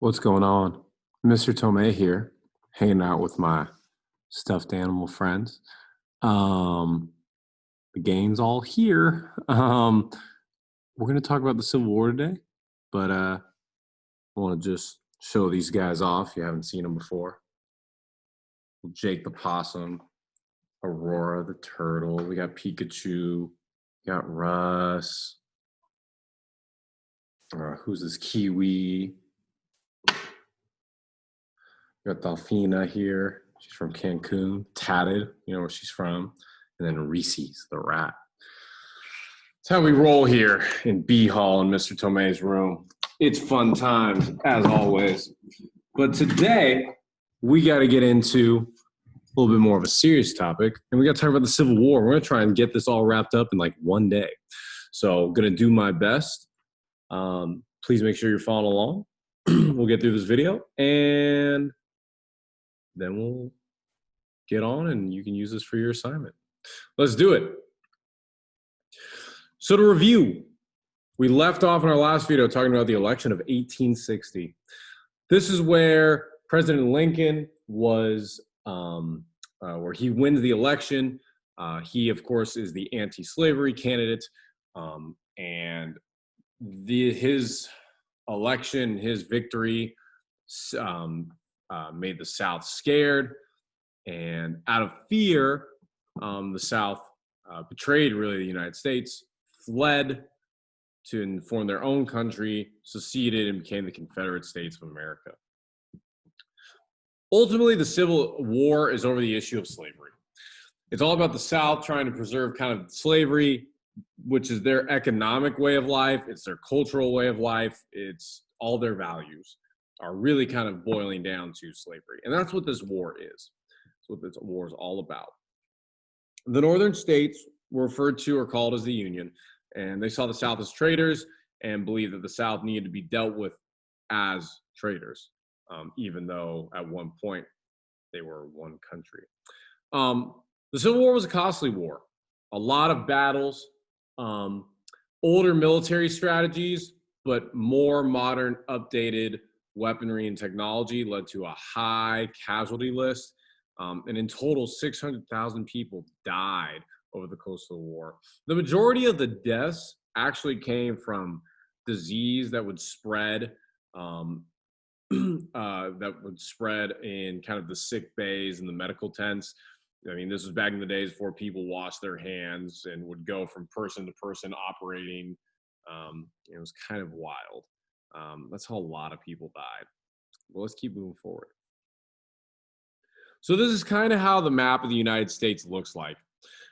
What's going on? Mr. Tomei here, hanging out with my stuffed animal friends. Um, the gang's all here. We're gonna talk about the Civil War today, but I want to just show these guys off. If you haven't seen them before. Jake the Possum, Aurora the Turtle. We got Pikachu. We got Russ. Who's this Kiwi? We got Delphina here. She's from Cancun. Tatted, you know where she's from. And then Reese's, the rat. That's how we roll here in B Hall in Mr. Tomei's room. It's fun times, as always. But today, we got to get into a little bit more of a serious topic. And we got to talk about the Civil War. We're going to try and get this all wrapped up in like one day. So I'm going to do my best. Please make sure you're following along. We'll get through this video. And then we'll get on and you can use this for your assignment. Let's do it. So to review, we left off in our last video talking about the election of 1860. This is where President Lincoln was, where he wins the election. He, of course, is the anti-slavery candidate. And his election, his victory made the South scared. And out of fear, the South betrayed really the United States, fled to form their own country, seceded, and became the Confederate States of America. Ultimately, the Civil War is over the issue of slavery. It's all about the South trying to preserve kind of slavery, which is their economic way of life. It's their cultural way of life. It's all their values are really kind of boiling down to slavery. And that's what this war is. That's what this war is all about. The northern states were referred to or called as the Union, and they saw the South as traitors and believed that the South needed to be dealt with as traitors, even though at one point they were one country. The Civil War was a costly war. A lot of battles, older military strategies, but more modern, updated weaponry and technology led to a high casualty list. And in total, 600,000 people died over the course of the war. The majority of the deaths actually came from disease that would spread, in kind of the sick bays and the medical tents. I mean, this was back in the days before people washed their hands and would go from person to person operating. It was kind of wild. That's how a lot of people died. Well, let's keep moving forward. So this is kind of how the map of the United States looks like.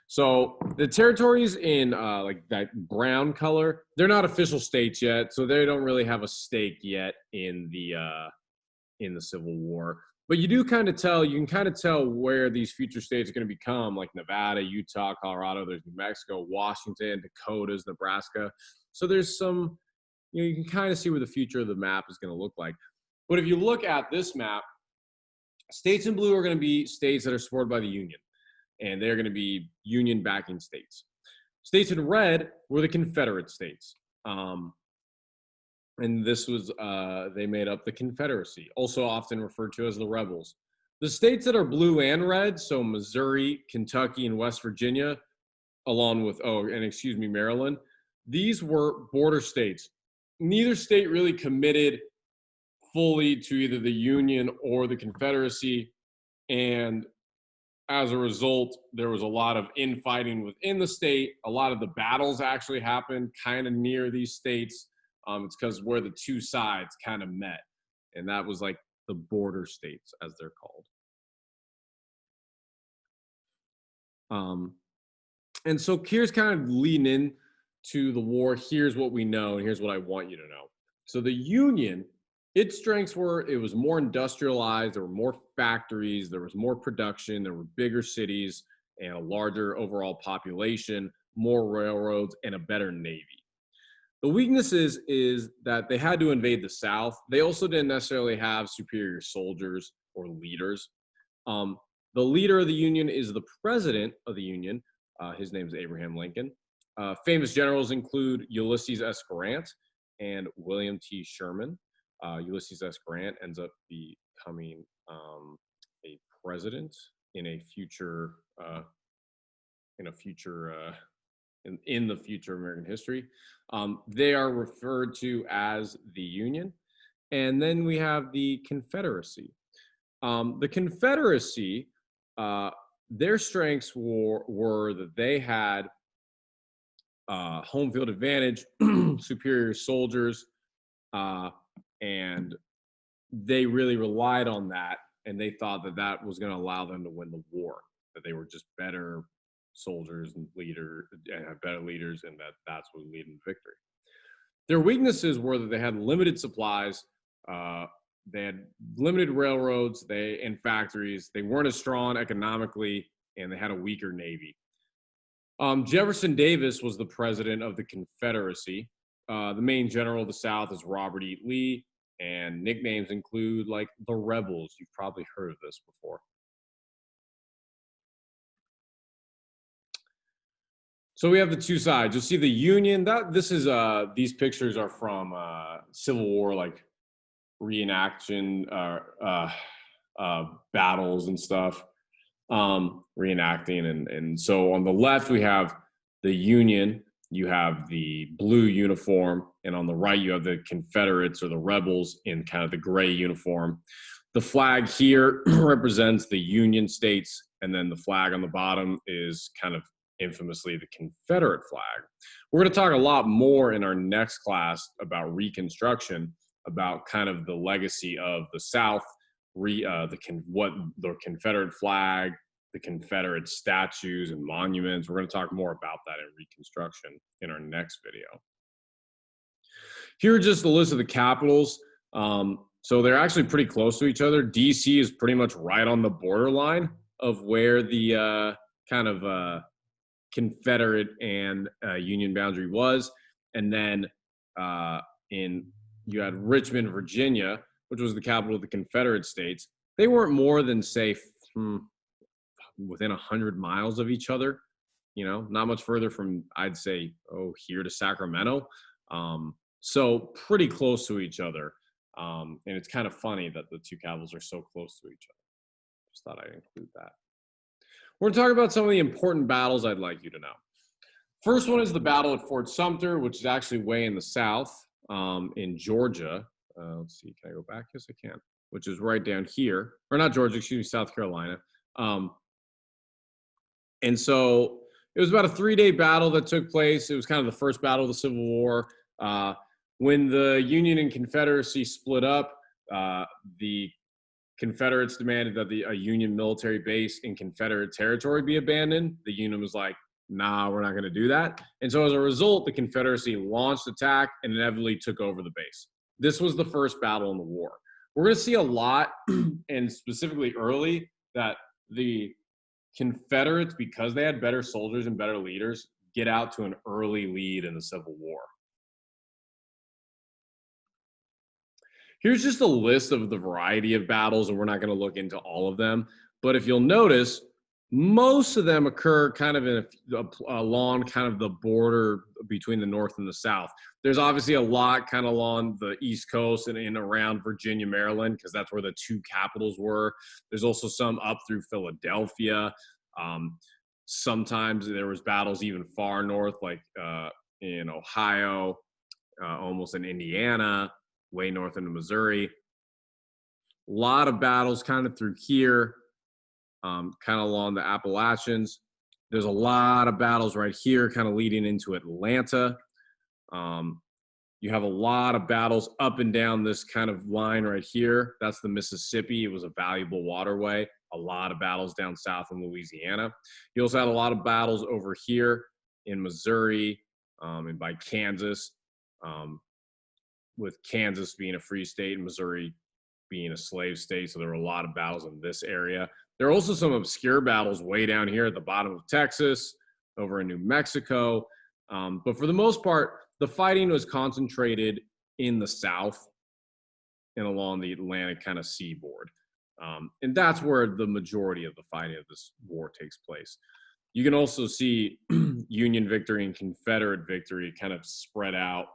So the territories in like that brown color, they're not official states yet, so they don't really have a stake yet in the Civil War. But you can kind of tell where these future states are going to become, like Nevada, Utah, Colorado, there's New Mexico, Washington, Dakotas, Nebraska. So there's some, you can kind of see where the future of the map is going to look like. But if you look at this map, states in blue are going to be states that are supported by the Union, and they're going to be Union backing states. States in red were the Confederate states. And this was, they made up the Confederacy, also often referred to as the rebels. The states that are blue and red, so Missouri, Kentucky, and West Virginia, along with, Maryland, these were border states. Neither state really committed fully to either the Union or the Confederacy. And as a result, there was a lot of infighting within the state. A lot of the battles actually happened kind of near these states. It's because where the two sides kind of met. And that was like the border states, as they're called. And so here's kind of leading in to the war. Here's what we know, and here's what I want you to know. So the Union, its strengths were it was more industrialized, there were more factories, there was more production, there were bigger cities, and a larger overall population, more railroads, and a better Navy. The weaknesses is that they had to invade the South. They also didn't necessarily have superior soldiers or leaders. The leader of the Union is the president of the Union. His name is Abraham Lincoln. Famous generals include Ulysses S. Grant and William T. Sherman. Ulysses S. Grant ends up becoming a president in a future in a future in the future American history. They are referred to as the Union. And then we have the Confederacy. The Confederacy, their strengths were that they had home field advantage, superior soldiers, and they really relied on that. And they thought that that was going to allow them to win the war, that they were just better soldiers and better leaders, and that's what would lead them to victory. Their weaknesses were that they had limited supplies, they had limited railroads, and factories. They weren't as strong economically, and they had a weaker navy. Jefferson Davis was the president of the Confederacy. The main general of the South is Robert E. Lee, and nicknames include like the Rebels. You've probably heard of this before. So we have the two sides. You'll see the Union. These pictures are from Civil War, like reenaction, battles and stuff, reenacting. And so on the left, we have the Union. You have the blue uniform. And on the right, you have the Confederates or the rebels in kind of the gray uniform. The flag here represents the Union states. And then the flag on the bottom is kind of infamously the Confederate flag. We're going to talk a lot more in our next class about Reconstruction, about kind of the legacy of the South, the Confederate flag, the Confederate statues and monuments. We're going to talk more about that in Reconstruction in our next video. Here are just a list of the capitals. So they're actually pretty close to each other. DC is pretty much right on the borderline of where the Confederate and Union boundary was. And then you had Richmond, Virginia, which was the capital of the Confederate States. They weren't more than, say, within 100 miles of each other, not much further from, I'd say, here to Sacramento. So pretty close to each other. And it's kind of funny that the two capitals are so close to each other. Just thought I'd include that. We're going to talk about some of the important battles I'd like you to know. First one is the Battle at Fort Sumter, which is actually way in the south in Georgia. Let's see, can I go back? Yes, I can. Which is right down here. Or not Georgia, excuse me, South Carolina. And so it was about a 3-day battle that took place. It was kind of the first battle of the Civil War. When the Union and Confederacy split up, the Confederates demanded that a Union military base in Confederate territory be abandoned. The Union was like, nah, we're not going to do that. And so as a result, the Confederacy launched attack and inevitably took over the base. This was the first battle in the war. We're going to see a lot, and specifically early, that the Confederates, because they had better soldiers and better leaders, get out to an early lead in the Civil War. Here's just a list of the variety of battles, and we're not going to look into all of them. But if you'll notice, most of them occur kind of along kind of the border between the North and the South. There's obviously a lot kind of along the East Coast and in around Virginia, Maryland, because that's where the two capitals were. There's also some up through Philadelphia. Sometimes there was battles even far north, like in Ohio, almost in Indiana, way north into Missouri. A lot of battles kind of through here, kind of along the Appalachians. There's a lot of battles right here kind of leading into Atlanta. You have a lot of battles up and down this kind of line right here. That's the Mississippi. It was a valuable waterway. A lot of battles down south in Louisiana. You also had a lot of battles over here in Missouri and by Kansas, with Kansas being a free state and Missouri being a slave state. So there were a lot of battles in this area. There are also some obscure battles way down here at the bottom of Texas, over in New Mexico. But for the most part, the fighting was concentrated in the South and along the Atlantic kind of seaboard. And that's where the majority of the fighting of this war takes place. You can also see Union victory and Confederate victory kind of spread out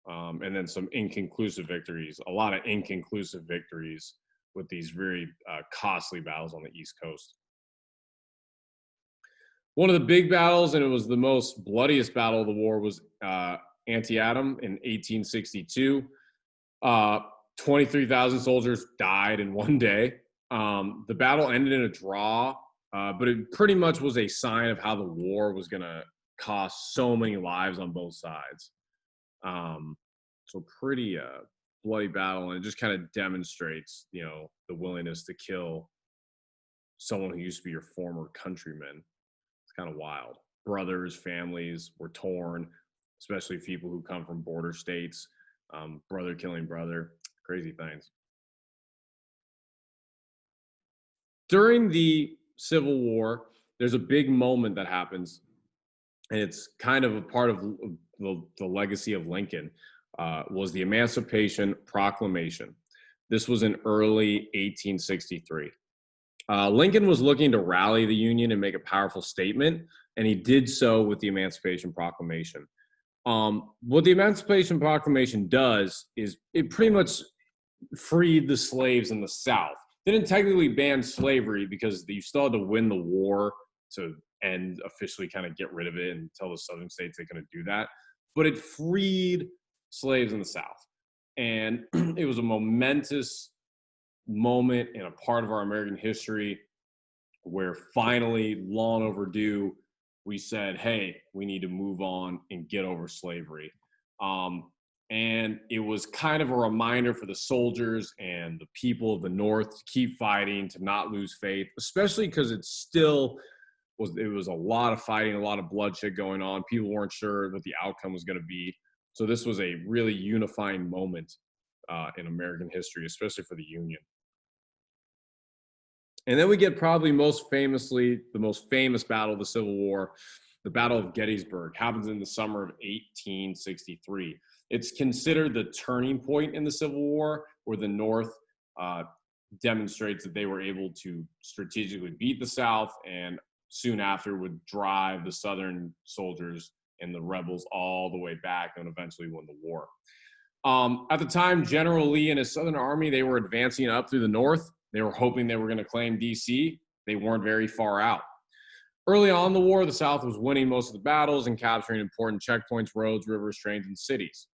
and then some inconclusive victories, a lot of inconclusive victories with these very costly battles on the East Coast. One of the big battles, and it was the most bloodiest battle of the war, was Antietam in 1862. 23,000 soldiers died in one day. The battle ended in a draw, but it pretty much was a sign of how the war was going to cost so many lives on both sides. So pretty bloody battle, and it just kind of demonstrates, the willingness to kill someone who used to be your former countryman. It's kind of wild. Brothers, families were torn, especially people who come from border states. Brother killing brother, crazy things. During the Civil War, there's a big moment that happens, and it's kind of a part of the legacy of Lincoln, was the Emancipation Proclamation. This was in early 1863. Lincoln was looking to rally the Union and make a powerful statement, and he did so with the Emancipation Proclamation. What the Emancipation Proclamation does is it pretty much freed the slaves in the South. Didn't technically ban slavery because you still had to win the war to end, officially kind of get rid of it and tell the Southern states they couldn't do that. But it freed slaves in the South. And it was a momentous moment in a part of our American history where finally, long overdue, we said, hey, we need to move on and get over slavery. And it was kind of a reminder for the soldiers and the people of the North to keep fighting, to not lose faith, especially because it was a lot of fighting, a lot of bloodshed going on. People weren't sure what the outcome was going to be. So this was a really unifying moment in American history, especially for the Union. And then we get probably most famously the most famous battle of the Civil War, the Battle of Gettysburg. Happens in the summer of 1863. It's considered the turning point in the Civil War, where the North demonstrates that they were able to strategically beat the South, and soon after would drive the Southern soldiers and the rebels all the way back and eventually win the war. At the time, General Lee and his Southern Army, they were advancing up through the North. They were hoping they were going to claim D.C. They weren't very far out. Early on in the war, the South was winning most of the battles and capturing important checkpoints, roads, rivers, trains, and cities.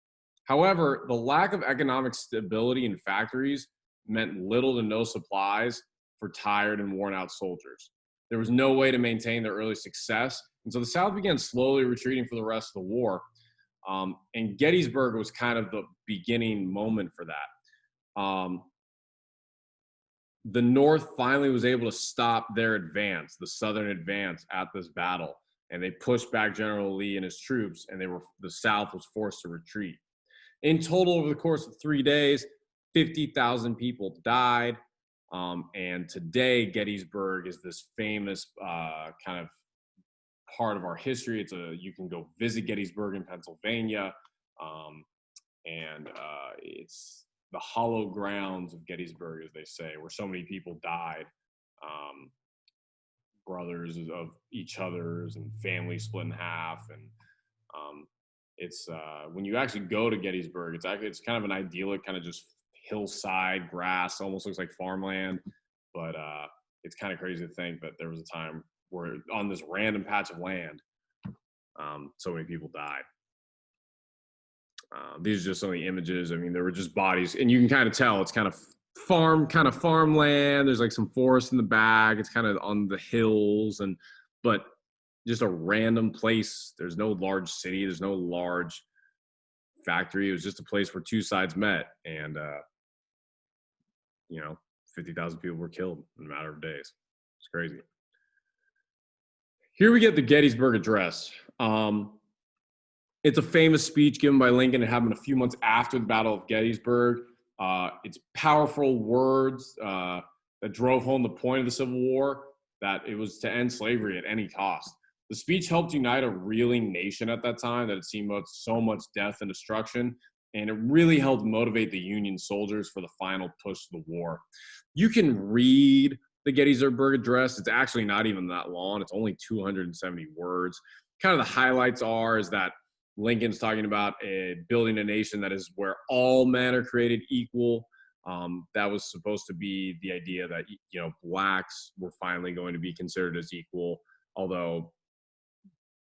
However, the lack of economic stability in factories meant little to no supplies for tired and worn-out soldiers. There was no way to maintain their early success, and so the South began slowly retreating for the rest of the war. And Gettysburg was kind of the beginning moment for that. The North finally was able to stop their advance, the Southern advance, at this battle, and they pushed back General Lee and his troops, and the South was forced to retreat. In total, over the course of 3 days, 50,000 people died, and today Gettysburg is this famous kind of part of our history. You can go visit Gettysburg in Pennsylvania, and it's the hollow grounds of Gettysburg, as they say, where so many people died, brothers of each other's and families split in half. And it's when you actually go to Gettysburg, it's kind of an idyllic, kind of just hillside grass, almost looks like farmland. But it's kind of crazy to think that there was a time where on this random patch of land, so many people died. These are just some of the images. I mean, there were just bodies, and you can kind of tell it's kind of farmland. There's like some forest in the back. It's kind of on the hills, but just a random place. There's no large city. There's no large factory. It was just a place where two sides met, and 50,000 people were killed in a matter of days. It's crazy. Here we get the Gettysburg Address. It's a famous speech given by Lincoln. It happened a few months after the Battle of Gettysburg. It's powerful words that drove home the point of the Civil War, that it was to end slavery at any cost. The speech helped unite a reeling nation at that time that had seen so much death and destruction, and it really helped motivate the Union soldiers for the final push to the war. You can read the Gettysburg Address. It's actually not even that long. It's only 270 words. Kind of the highlights is that Lincoln's talking about building a nation that is where all men are created equal. That was supposed to be the idea that, you know, blacks were finally going to be considered as equal, although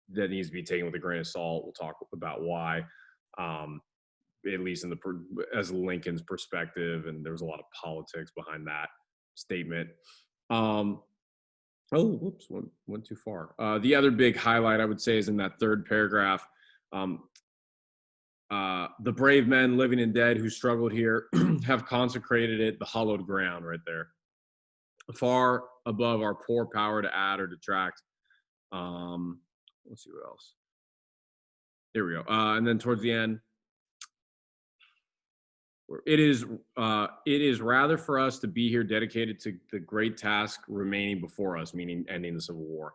that needs to be taken with a grain of salt. We'll talk about why, at least in as Lincoln's perspective, and there was a lot of politics behind that statement. Oh, whoops, went too far. The other big highlight I would say is in that third paragraph. The brave men, living and dead, who struggled here have consecrated it, the hallowed ground, right there, far above our poor power to add or detract. Let's see what else. There we go. And then towards the end, it is rather for us to be here dedicated to the great task remaining before us, meaning ending the Civil War,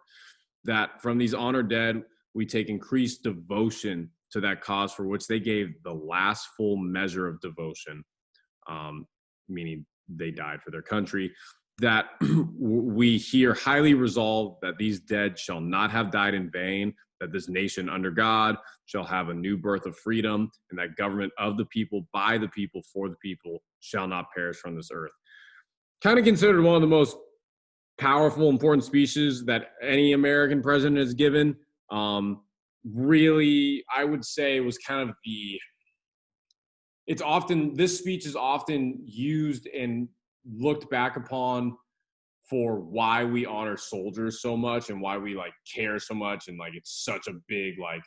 that from these honored dead, we take increased devotion to that cause for which they gave the last full measure of devotion, meaning they died for their country, that we here highly resolve that these dead shall not have died in vain, that this nation under God shall have a new birth of freedom, and that government of the people, by the people, for the people shall not perish from this earth. Kind of considered one of the most powerful, important speeches that any American president has given. Really, I would say was kind of this speech is often used and looked back upon for why we honor soldiers so much and why we like care so much, and like it's such a big like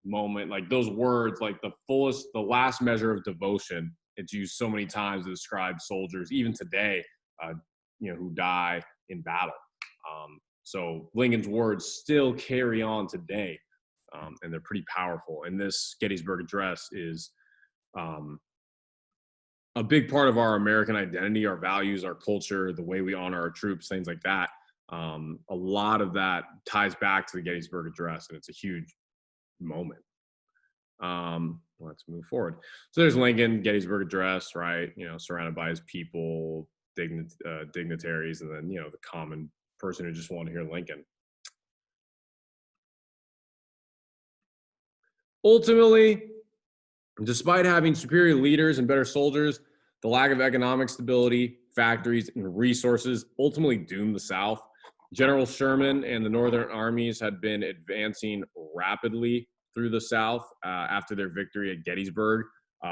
moment, like those words, like the last measure of devotion. It's used so many times to describe soldiers, even today, who die in battle. So Lincoln's words still carry on today, and they're pretty powerful. And this Gettysburg Address is a big part of our American identity, our values, our culture, the way we honor our troops, things like that. A lot of that ties back to the Gettysburg Address, and it's a huge moment. Let's move forward. So there's Lincoln, Gettysburg Address, right? You know, surrounded by his people, dignitaries, and then, you know, the common person who just wanted to hear Lincoln. Ultimately, despite having superior leaders and better soldiers, the lack of economic stability, factories, and resources ultimately doomed the South. General Sherman and the Northern armies had been advancing rapidly through the South after their victory at Gettysburg.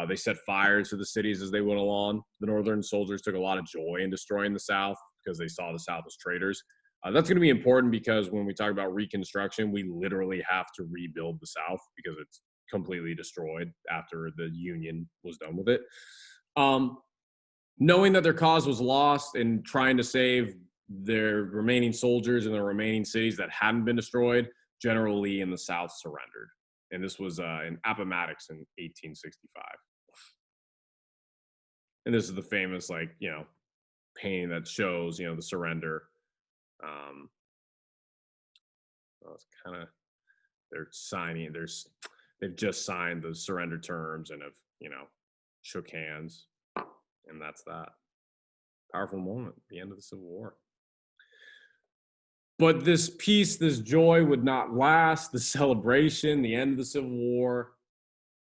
They set fires to the cities as they went along. The Northern soldiers took a lot of joy in destroying the South because they saw the South as traitors. That's going to be important because when we talk about Reconstruction, we literally have to rebuild the South because it's completely destroyed after the Union was done with it. Knowing that their cause was lost and trying to save their remaining soldiers in the remaining cities that hadn't been destroyed, General Lee and the South surrendered. And this was in Appomattox in 1865. And this is the famous, like, you know, painting that shows, you know, the surrender. Well, it's kind of, they've just signed the surrender terms and have, you know, shook hands. And that's that. Powerful moment, the end of the Civil War. But this peace, this joy would not last. The celebration, the end of the Civil War,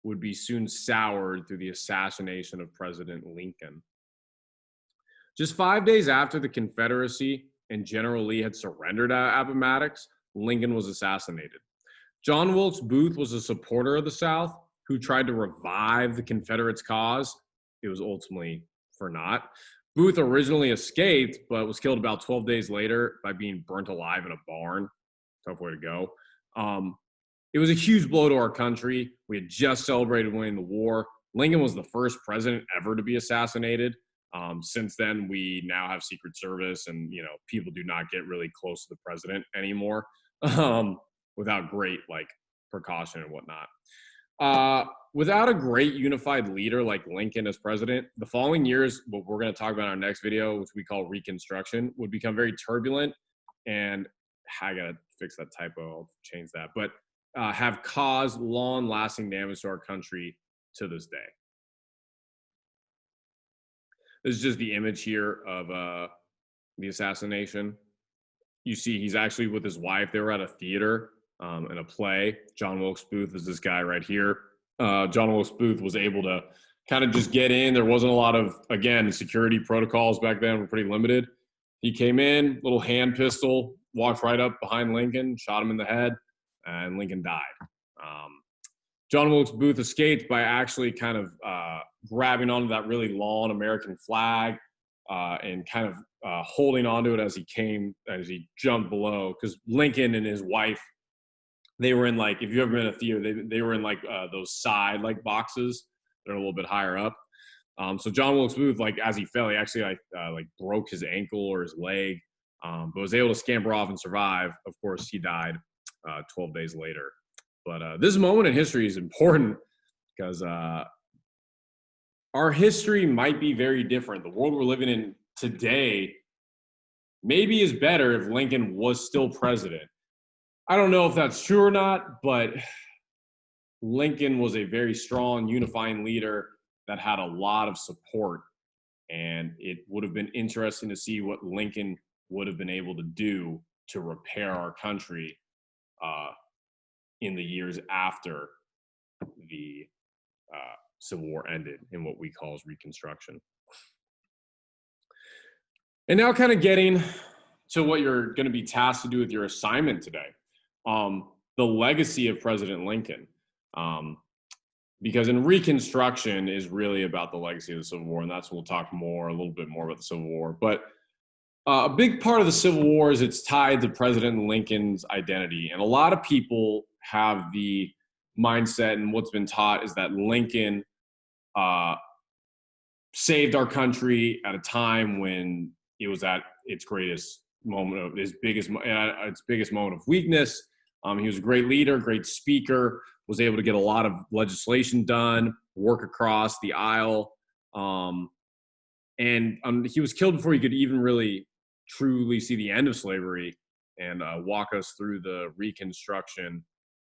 would be soon soured through the assassination of President Lincoln. Just 5 days after the Confederacy and General Lee had surrendered at Appomattox, Lincoln was assassinated. John Wilkes Booth was a supporter of the South who tried to revive the Confederates' cause. It was ultimately for naught. Booth originally escaped, but was killed about 12 days later by being burnt alive in a barn. Tough way to go. It was a huge blow to our country. We had just celebrated winning the war. Lincoln was the first president ever to be assassinated. Since then, we now have Secret Service, and, you know, people do not get really close to the president anymore without great, like, precaution and whatnot. Without a great unified leader like Lincoln as president, the following years, what we're going to talk about in our next video, which we call Reconstruction, would become very turbulent. And I got to fix that typo. I'll change that. But have caused long-lasting damage to our country to this day. This is just the image here of the assassination. You see he's actually with his wife. They were at a theater. in a play. John Wilkes Booth is this guy right here. John Wilkes Booth was able to kind of just get in. There wasn't a lot of, again, security protocols back then were pretty limited. He came in, little hand pistol, walked right up behind Lincoln, shot him in the head, and Lincoln died. John Wilkes Booth escaped by actually kind of grabbing onto that really long American flag and kind of holding onto it as he jumped below. Because Lincoln and his wife, they were in, like, if you've ever been in a theater, they were in like those side like boxes. They're a little bit higher up. So John Wilkes Booth, like, as he fell, he actually like broke his ankle or his leg, but was able to scamper off and survive. Of course, he died 12 days later. But this moment in history is important because our history might be very different. The world we're living in today maybe is better if Lincoln was still president. I don't know if that's true or not, but Lincoln was a very strong, unifying leader that had a lot of support. And it would have been interesting to see what Lincoln would have been able to do to repair our country in the years after the Civil War ended in what we call Reconstruction. And now kind of getting to what you're going to be tasked to do with your assignment today, the legacy of President Lincoln. Because in Reconstruction is really about the legacy of the Civil War, and that's we'll talk a little bit more about the Civil War. But a big part of the Civil War is it's tied to President Lincoln's identity. And a lot of people have the mindset, and what's been taught is that Lincoln saved our country at a time when it was at its greatest moment of its biggest moment of weakness. He was a great leader, great speaker, was able to get a lot of legislation done, work across the aisle. And he was killed before he could even really truly see the end of slavery and walk us through the Reconstruction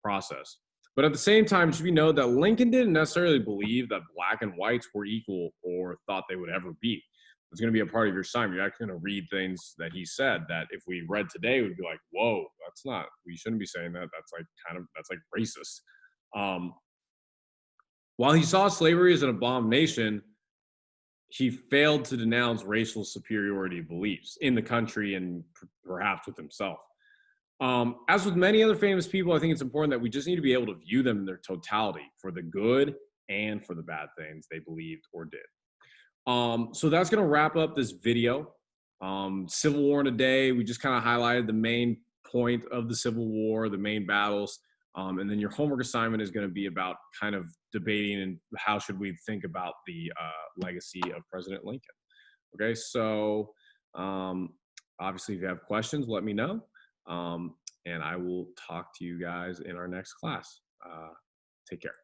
process. But at the same time, it should be noted that Lincoln didn't necessarily believe that black and whites were equal or thought they would ever be. It's going to be a part of your assignment. You're actually going to read things that he said that if we read today, we'd be like, whoa, we shouldn't be saying that. That's like racist. While he saw slavery as an abomination, he failed to denounce racial superiority beliefs in the country and perhaps with himself. As with many other famous people, I think it's important that we just need to be able to view them in their totality for the good and for the bad things they believed or did. So that's going to wrap up this video. Civil War in a day, we just kind of highlighted the main point of the Civil War, the main battles. And then your homework assignment is going to be about kind of debating and how should we think about the legacy of President Lincoln. Okay, so obviously if you have questions, let me know. And I will talk to you guys in our next class. Take care.